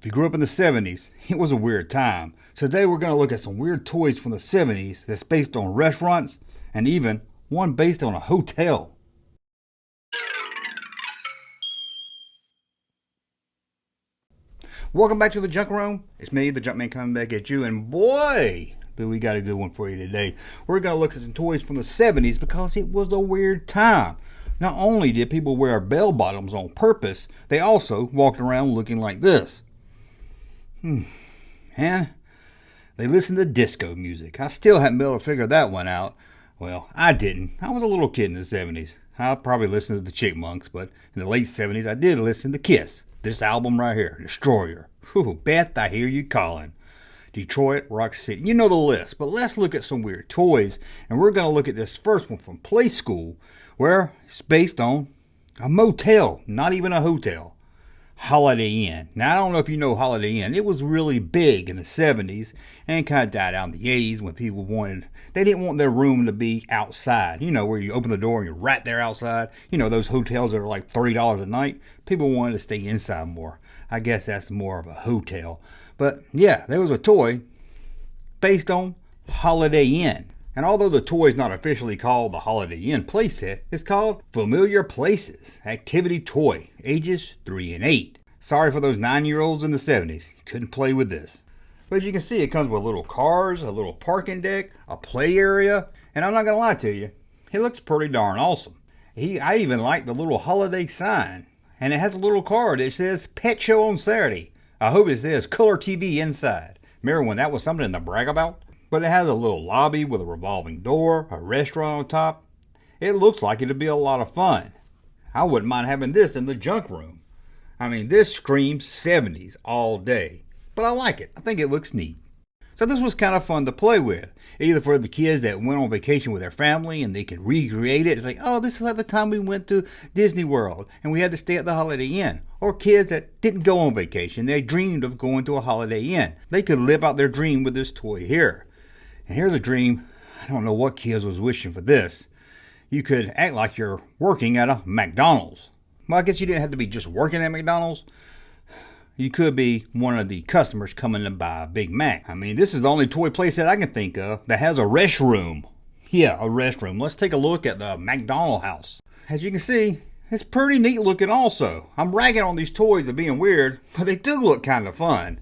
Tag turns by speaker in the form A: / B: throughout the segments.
A: If you grew up in the 70s, it was a weird time. So today we're going to look at some weird toys from the 70s that's based on restaurants and even one based on a hotel. Welcome back to the Junk Room. It's me, the Junkman, coming back at you, and boy, do we got a good one for you today. We're going to look at some toys from the 70s because it was a weird time. Not only did people wear bell bottoms on purpose, they also walked around looking like this. And they listened to disco music. I still haven't been able to figure that one out. Well, I didn't. I was a little kid in the 70s. I probably listened to the Chipmunks, but in the late 70s, I did listen to Kiss. This album right here, Destroyer. Ooh, Beth, I hear you calling. Detroit, Rock City. You know the list, but let's look at some weird toys. And we're going to look at this first one from Play School, where it's based on a motel, not even a hotel. Holiday Inn. Now, I don't know if you know Holiday Inn. It was really big in the 70s and kind of died out in the 80s when people they didn't want their room to be outside. You know, where you open the door and you're right there outside. You know, those hotels that are like $30 a night. People wanted to stay inside more. I guess that's more of a hotel. But yeah, there was a toy based on Holiday Inn. And although the toy is not officially called the Holiday Inn playset, it's called Familiar Places Activity Toy, ages 3 and 8. Sorry for those 9-year-olds in the 70s. You couldn't play with this. But as you can see, it comes with little cars, a little parking deck, a play area, and I'm not going to lie to you, it looks pretty darn awesome. I even like the little holiday sign. And it has a little card that says Pet Show on Saturday. I hope it says Color TV inside. Remember when that was something to brag about? But it has a little lobby with a revolving door, a restaurant on top. It looks like it'd be a lot of fun. I wouldn't mind having this in the junk room. I mean, this screams 70s all day. But I like it. I think it looks neat. So this was kind of fun to play with. Either for the kids that went on vacation with their family and they could recreate it. It's like, oh, this is like the time we went to Disney World and we had to stay at the Holiday Inn. Or kids that didn't go on vacation. They dreamed of going to a Holiday Inn. They could live out their dream with this toy here. And here's a dream. I don't know what kids was wishing for this. You could act like you're working at a McDonald's. Well, I guess you didn't have to be just working at McDonald's. You could be one of the customers coming to buy a Big Mac. I mean, this is the only toy place that I can think of that has a restroom. Yeah, a restroom. Let's take a look at the McDonald's house. As you can see, it's pretty neat looking also. I'm ragging on these toys of being weird, but they do look kind of fun.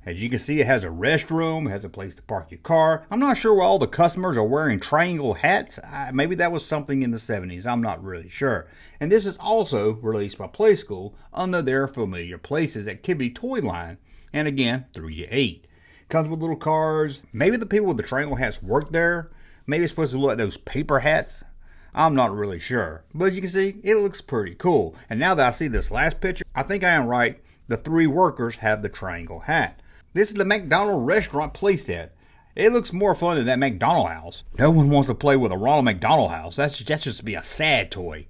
A: As you can see, it has a restroom, it has a place to park your car. I'm not sure why all the customers are wearing triangle hats. Maybe that was something in the 70s. I'm not really sure. And this is also released by Play School under their Familiar Places Activity Toy line. And again, 3 to 8. Comes with little cars. Maybe the people with the triangle hats work there. Maybe it's supposed to look like those paper hats. I'm not really sure. But as you can see, it looks pretty cool. And now that I see this last picture, I think I am right. The 3 workers have the triangle hat. This is the McDonald's restaurant playset. It looks more fun than that McDonald's house. No one wants to play with a Ronald McDonald house. That's just be a sad toy.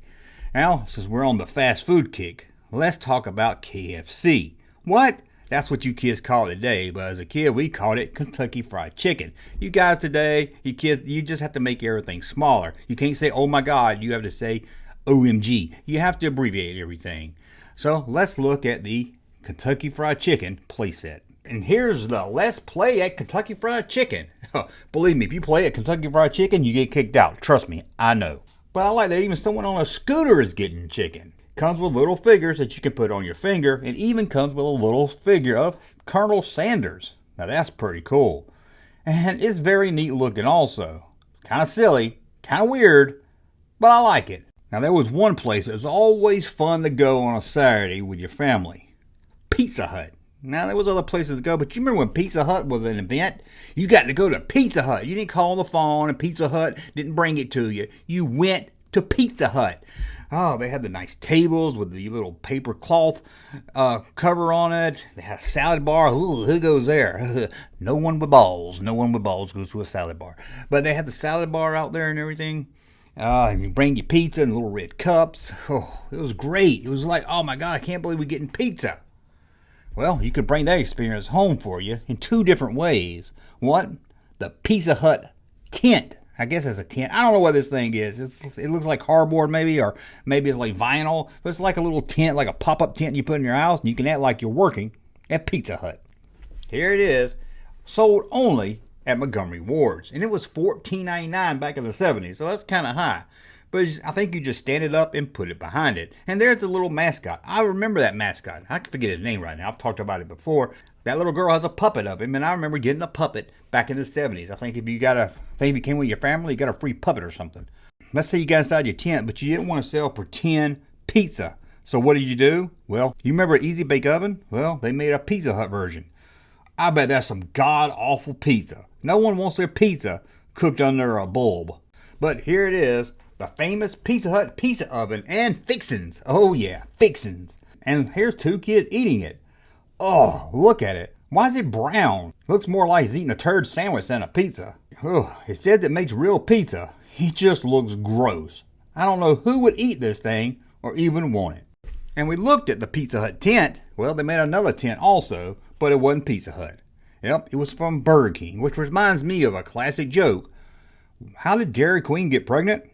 A: Now, since we're on the fast food kick, let's talk about KFC. What? That's what you kids call it today, but as a kid, we called it Kentucky Fried Chicken. You guys today, you kids, you just have to make everything smaller. You can't say, oh my God, you have to say OMG. You have to abbreviate everything. So let's look at the Kentucky Fried Chicken playset. And here's the Let's Play at Kentucky Fried Chicken. Believe me, if you play at Kentucky Fried Chicken, you get kicked out. Trust me, I know. But I like that even someone on a scooter is getting chicken. Comes with little figures that you can put on your finger, and even comes with a little figure of Colonel Sanders. Now that's pretty cool. And it's very neat looking also. Kind of silly, kind of weird, but I like it. Now there was one place that was always fun to go on a Saturday with your family. Pizza Hut. Now, there was other places to go, but you remember when Pizza Hut was an event? You got to go to Pizza Hut. You didn't call on the phone and Pizza Hut didn't bring it to you. You went to Pizza Hut. Oh, they had the nice tables with the little paper cloth cover on it. They had a salad bar. Ooh, who goes there? No one with balls. No one with balls goes to a salad bar. But they had the salad bar out there and everything. And you bring your pizza in little red cups. Oh, it was great. It was like, oh my God, I can't believe we're getting pizza. Well, you could bring that experience home for you in 2 different ways. One, the Pizza Hut tent. I guess it's a tent. I don't know what this thing is. It looks like cardboard maybe, or maybe it's like vinyl. But it's like a little tent, like a pop-up tent you put in your house, and you can act like you're working at Pizza Hut. Here it is, sold only at Montgomery Ward's. And it was $14.99 back in the 70s, so that's kind of high. But I think you just stand it up and put it behind it. And there's the little mascot. I remember that mascot. I can forget his name right now. I've talked about it before. That little girl has a puppet of him, and I remember getting a puppet back in the 70s. I think if you came with your family, you got a free puppet or something. Let's say you got inside your tent, but you didn't want to sell pretend pizza. So what did you do? Well, you remember Easy Bake Oven? Well, they made a Pizza Hut version. I bet that's some god-awful pizza. No one wants their pizza cooked under a bulb. But here it is, the famous Pizza Hut pizza oven and fixins. Oh yeah, fixins. And here's two kids eating it. Oh, look at it. Why is it brown? Looks more like he's eating a turd sandwich than a pizza. Oh, it says it makes real pizza. It just looks gross. I don't know who would eat this thing or even want it. And we looked at the Pizza Hut tent. Well, they made another tent also, but it wasn't Pizza Hut. Yep, it was from Burger King, which reminds me of a classic joke. How did Dairy Queen get pregnant?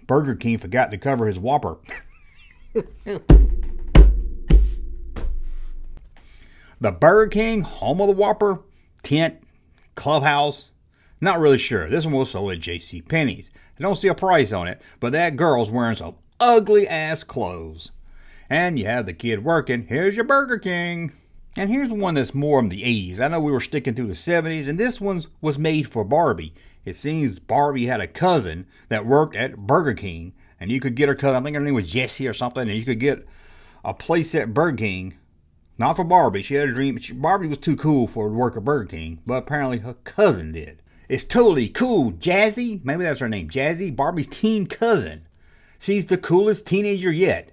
A: Burger King forgot to cover his Whopper. The Burger King, home of the Whopper, tent, Clubhouse, not really sure. This one was sold at JCPenney's. I don't see a price on it, but that girl's wearing some ugly ass clothes. And you have the kid working. Here's your Burger King. And here's one that's more in the 80s. I know we were sticking to the 70s, and this one was made for Barbie. It seems Barbie had a cousin that worked at Burger King, and you could get her cousin, I think her name was Jessie or something, and you could get a Playset at Burger King. Not for Barbie. She had a dream. Barbie was too cool for to work at Burger King, but apparently her cousin did. It's totally cool. Jazzy, maybe that's her name, Jazzy, Barbie's teen cousin. She's the coolest teenager yet.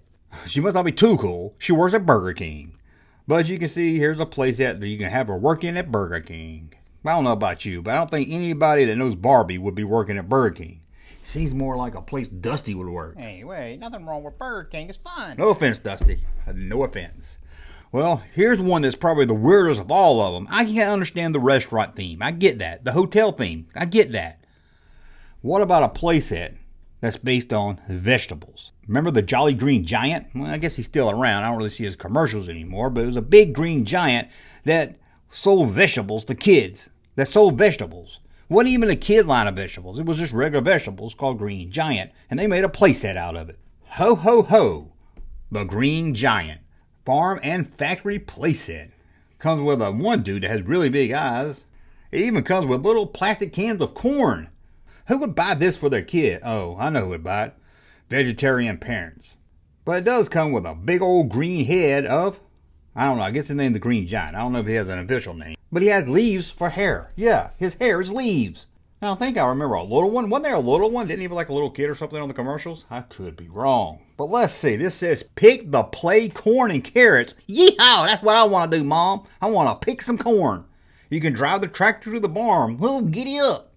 A: She must not be too cool. She works at Burger King. But you can see here's a place that you can have her working at Burger King. I don't know about you, but I don't think anybody that knows Barbie would be working at Burger King. Seems more like a place Dusty would work.
B: Hey, wait, nothing wrong with Burger King. It's fun.
A: No offense, Dusty. No offense. Well, here's one that's probably the weirdest of all of them. I can't understand the restaurant theme. I get that. The hotel theme. I get that. What about a playset that's based on vegetables? Remember the Jolly Green Giant? Well, I guess he's still around. I don't really see his commercials anymore, but it was a big green giant that sold vegetables to kids. That sold vegetables. It wasn't even a kid line of vegetables. It was just regular vegetables called Green Giant, and they made a playset out of it. Ho, ho, ho. The Green Giant. Farm and factory playset. Comes with a one dude that has really big eyes. It even comes with little plastic cans of corn. Who would buy this for their kid? Oh, I know who would buy it. Vegetarian parents. But it does come with a big old green head of, I don't know, I guess his name's the Green Giant. I don't know if he has an official name. But he has leaves for hair. Yeah, his hair is leaves. Now I think I remember a little one. Wasn't there a little one? Didn't he have like a little kid or something on the commercials? I could be wrong. But let's see. This says pick the play corn and carrots. Yeehaw! That's what I want to do, Mom. I want to pick some corn. You can drive the tractor to the barn. Oh, giddy up.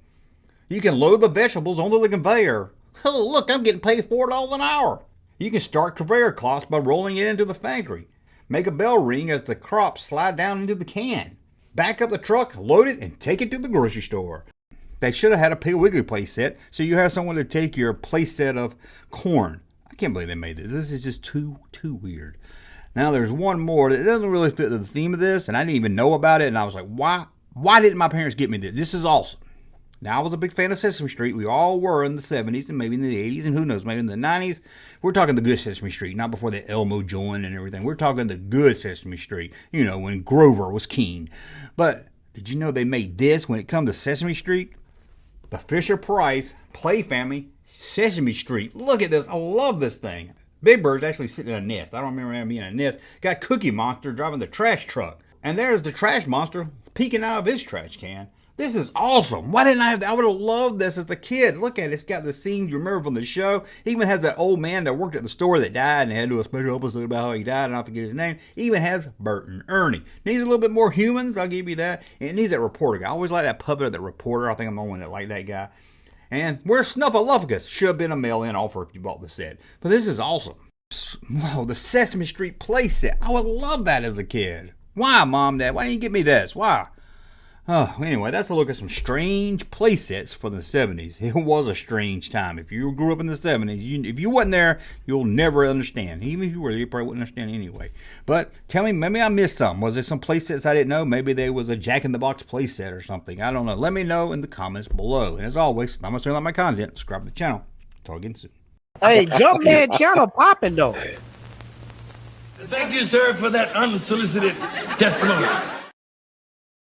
A: You can load the vegetables onto the conveyor. Oh, look, I'm getting paid $4 an hour. You can start conveyor cloths by rolling it into the factory. Make a bell ring as the crops slide down into the can. Back up the truck, load it, and take it to the grocery store. They should have had a Piggly Wiggly play set, so you have someone to take your play set of corn. I can't believe they made this. This is just too weird. Now there's one more that doesn't really fit the theme of this, and I didn't even know about it, and I was like, why didn't my parents get me this? This is awesome. Now, I was a big fan of Sesame Street. We all were in the 70s and maybe in the 80s, and who knows, maybe in the 90s. We're talking the good Sesame Street, not before the Elmo joined and everything. We're talking the good Sesame Street, you know, when Grover was king. But did you know they made this when it comes to Sesame Street? The Fisher-Price Play Family Sesame Street. Look at this. I love this thing. Big Bird's actually sitting in a nest. I don't remember him being in a nest. Got Cookie Monster driving the trash truck. And there's the trash monster peeking out of his trash can. This is awesome. Why didn't I would have loved this as a kid. Look at it. It's got the scenes you remember from the show. It even has that old man that worked at the store that died and they had to do a special episode about how he died and I forget his name. It even has Bert and Ernie. Needs a little bit more humans. I'll give you that. And it needs that reporter guy. I always like that puppet of the reporter. I think I'm the only one that like that guy. And where's Snuffleupagus? Should have been a mail-in offer if you bought the set. But this is awesome. Whoa, the Sesame Street play set. I would love that as a kid. Why, Mom, Dad? Why didn't you get me this? Why? Oh, anyway, that's a look at some strange playsets for the 70s. It was a strange time. If you grew up in the 70s, if you wasn't there, you'll never understand. Even if you were there, you probably wouldn't understand anyway. But tell me, maybe I missed something. Was there some playsets I didn't know? Maybe there was a Jack in the Box playset or something. I don't know. Let me know in the comments below. And as always, I'm going to like my content. Subscribe to the channel. Talk again soon.
C: Hey, Junkman channel popping though.
D: Thank you, sir, for that unsolicited testimony.